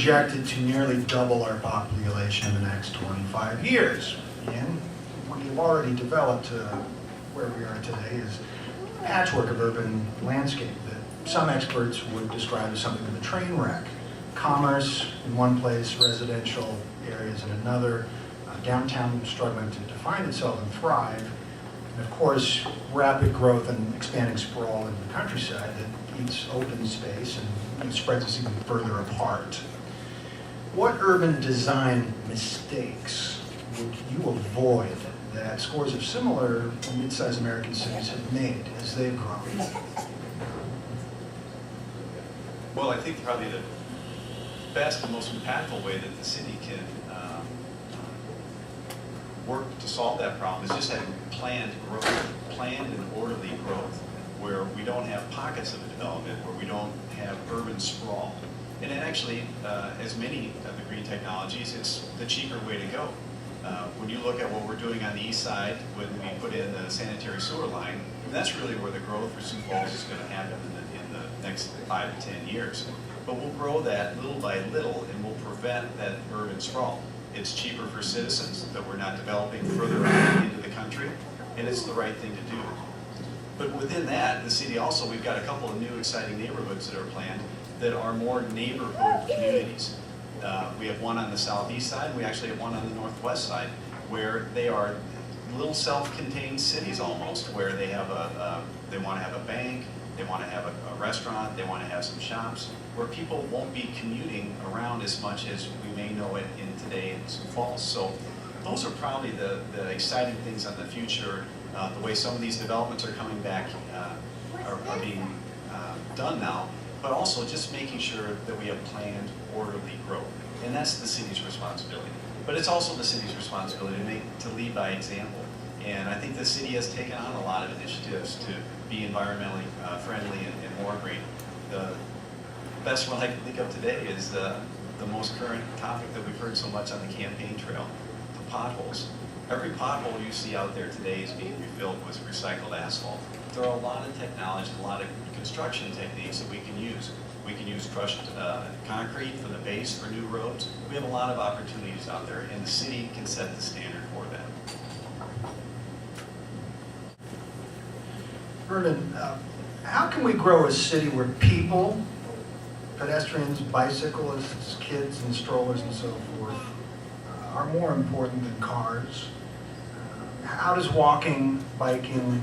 projected to nearly double our population in the next 25 years. And we've already developed where we are today is a patchwork of urban landscape that some experts would describe as something of a train wreck. Commerce in one place, residential areas in another, downtown struggling to define itself and thrive, and of course, rapid growth and expanding sprawl in the countryside that eats open space and spreads us even further apart. What urban design mistakes would you avoid that scores of similar mid-sized American cities have made as they've grown? Well, I think probably the best and most impactful way that the city can work to solve that problem is just having planned growth, planned and orderly growth, where we don't have pockets of development, where we don't have urban sprawl. And it actually, as many of the green technologies, it's the cheaper way to go. When you look at what we're doing on the east side, when we put in the sanitary sewer line, that's really where the growth for Sioux Falls is going to happen in the next 5 to 10 years. But we'll grow that little by little, and we'll prevent that urban sprawl. It's cheaper for citizens that we're not developing further out into the country, and it's the right thing to do. But within that, the city also, we've got a couple of new exciting neighborhoods that are planned that are more neighborhood communities. We have one on the southeast side, and we actually have one on the northwest side, where they are little self-contained cities almost, where they have they want to have a bank, they want to have a restaurant, they want to have some shops, where people won't be commuting around as much as we may know it in today in Sioux Falls. So those are probably the exciting things on the future. The way some of these developments are coming back are being done now, but also just making sure that we have planned, orderly growth. And that's the city's responsibility. But it's also the city's responsibility to lead by example. And I think the city has taken on a lot of initiatives to be environmentally friendly and more green. The best one I can think of today is the most current topic that we've heard so much on the campaign trail, the potholes. Every pothole you see out there today is being refilled with recycled asphalt. There are a lot of technology, a lot of construction techniques that we can use. We can use crushed concrete for the base for new roads. We have a lot of opportunities out there, and the city can set the standard for that. Vernon, how can we grow a city where people, pedestrians, bicyclists, kids and strollers and so forth, are more important than cars? How does walking, biking,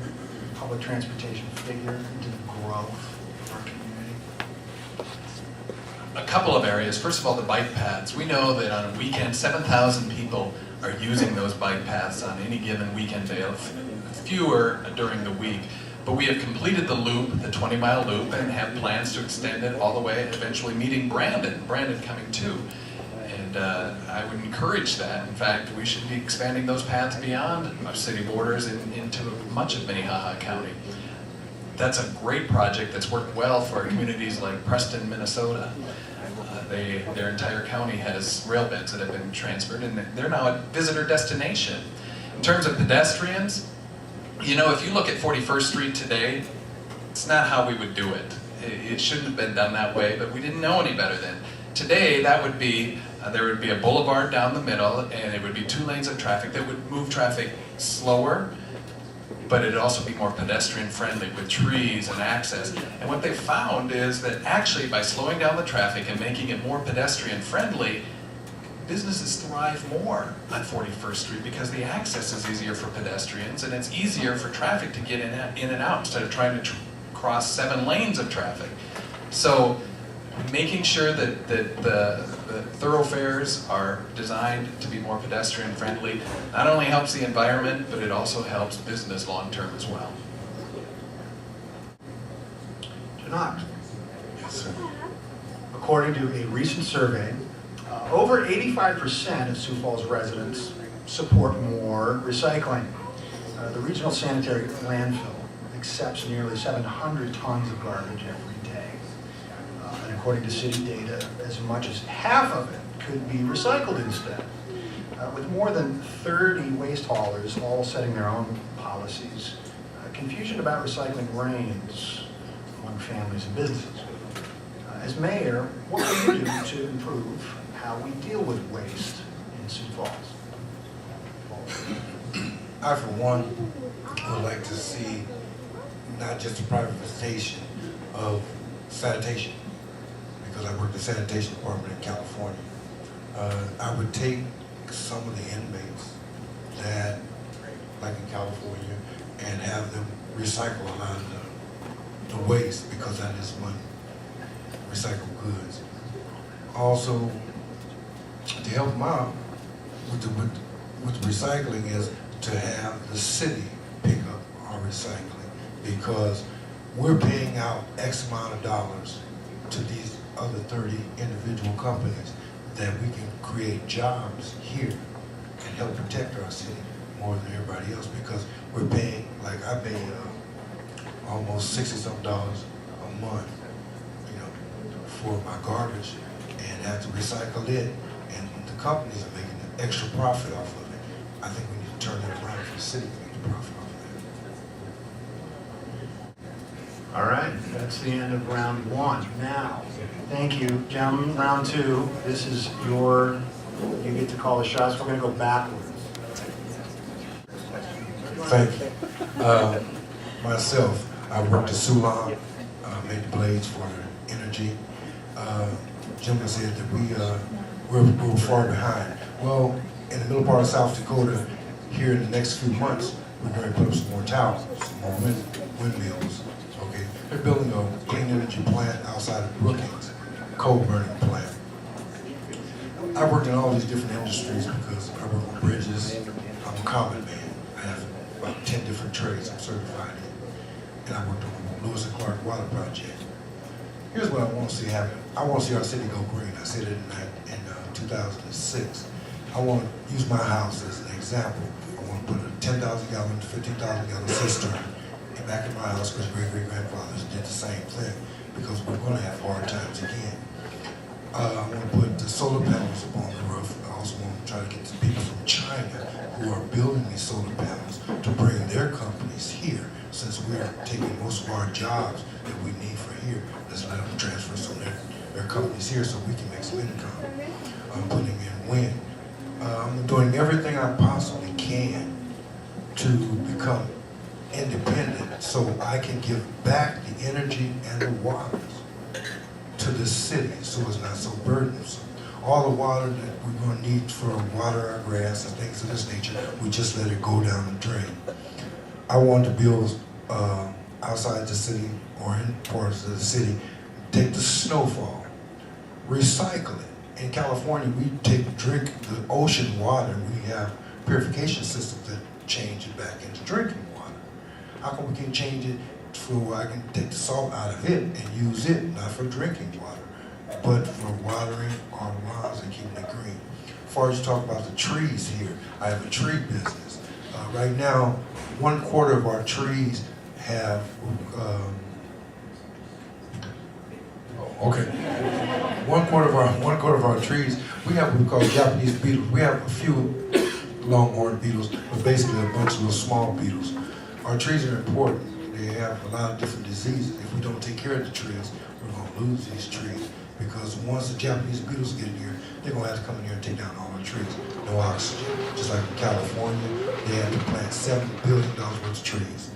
public transportation figure into the growth of our community? A couple of areas. First of all, the bike paths. We know that on a weekend, 7,000 people are using those bike paths on any given weekend day, fewer during the week. But we have completed the loop, the 20-mile loop, and have plans to extend it all the way, eventually meeting Brandon coming too. And I would encourage that. In fact, we should be expanding those paths beyond our city borders into much of Minnehaha County. That's a great project that's worked well for communities like Preston, Minnesota. Their entire county has rail beds that have been transferred, and they're now a visitor destination. In terms of pedestrians, you know, if you look at 41st Street today, it's not how we would do it. It shouldn't have been done that way, but we didn't know any better then. Today, that would be, there would be a boulevard down the middle, and it would be 2 lanes of traffic that would move traffic slower, but it'd also be more pedestrian friendly with trees and access. And what they found is that actually by slowing down the traffic and making it more pedestrian friendly, businesses thrive more on 41st Street because the access is easier for pedestrians and it's easier for traffic to get in and out instead of trying to cross 7 lanes of traffic. So making sure that the thoroughfares are designed to be more pedestrian friendly not only helps the environment, but it also helps business long term as well. Janot. Yes, sir. According to a recent survey, over 85% of Sioux Falls residents support more recycling. The regional sanitary landfill accepts nearly 700 tons of garbage every day. And according to city data, as much as half of it could be recycled instead. With more than 30 waste haulers all setting their own policies, confusion about recycling reigns among families and businesses. as mayor, what will you do to improve how we deal with waste in Sioux Falls? I, for one, would like to see not just the privatization of sanitation, because I work in the sanitation department in California. I would take some of the inmates that, like in California, and have them recycle a lot of the waste, because that is money, recycled goods. Also, to help them out with the recycling is to have the city pick up our recycling, because we're paying out X amount of dollars to these other 30 individual companies that we can create jobs here and help protect our city more than everybody else, because we're paying, like I pay almost $60-something a month, you know, for my garbage, and have to recycle it, and the companies are making an extra profit off of it. I think we need to turn that around for the city to make the profit off of that. All right, that's the end of round one. Now, thank you, gentlemen. Round two, this is you get to call the shots. We're going to go backwards. Thank you. Myself, I worked at Sioux, made the blades for the energy. Gentleman said that we're far behind. Well, in the middle part of South Dakota, here in the next few months, we're going to put up some more towers, some more windmills. Okay, they're building a clean energy plant outside of Brookings, coal burning plant. I worked in all these different industries because I work on bridges. I'm a common man. I have about 10 different trades I'm certified in. And I worked on the Lewis and Clark water project. Here's what I want to see happen. I want to see our city go green. I said it in 2006. I want to use my house as an example. I want to put a 10,000 gallon, 15,000 gallon cistern back in my house, because great-great-grandfathers did the same thing, because we're going to have hard times again. I want to put the solar panels up on the roof. I also want to try to get the people from China who are building these solar panels to bring their companies here, since we're taking most of our jobs that we need for here. Let's let them transfer some of their companies here so we can make some income. I'm putting in wind. I'm doing everything I possibly can to become independent so I can give back the energy and the waters to the city so it's not so burdensome. All the water that we're going to need for water our grass and things of this nature, we just let it go down the drain. I want to build outside the city or in parts of the city, take the snowfall, recycle it. In California, we drink the ocean water. We have purification systems that change it back into drinking water. How come we can't change it so I can take the salt out of it and use it, not for drinking water, but for watering our lawns and keeping it green? As far as you talk about the trees here, I have a tree business. Right now, 1/4 of our trees have, one quarter of our trees, we have what we call Japanese beetles. We have a few longhorn beetles, but basically a bunch of little small beetles. Our trees are important. They have a lot of different diseases. If we don't take care of the trees, we're going to lose these trees, because once the Japanese beetles get in here, they're going to have to come in here and take down all our trees. No oxygen. Just like in California, they had to plant $7 billion worth of trees.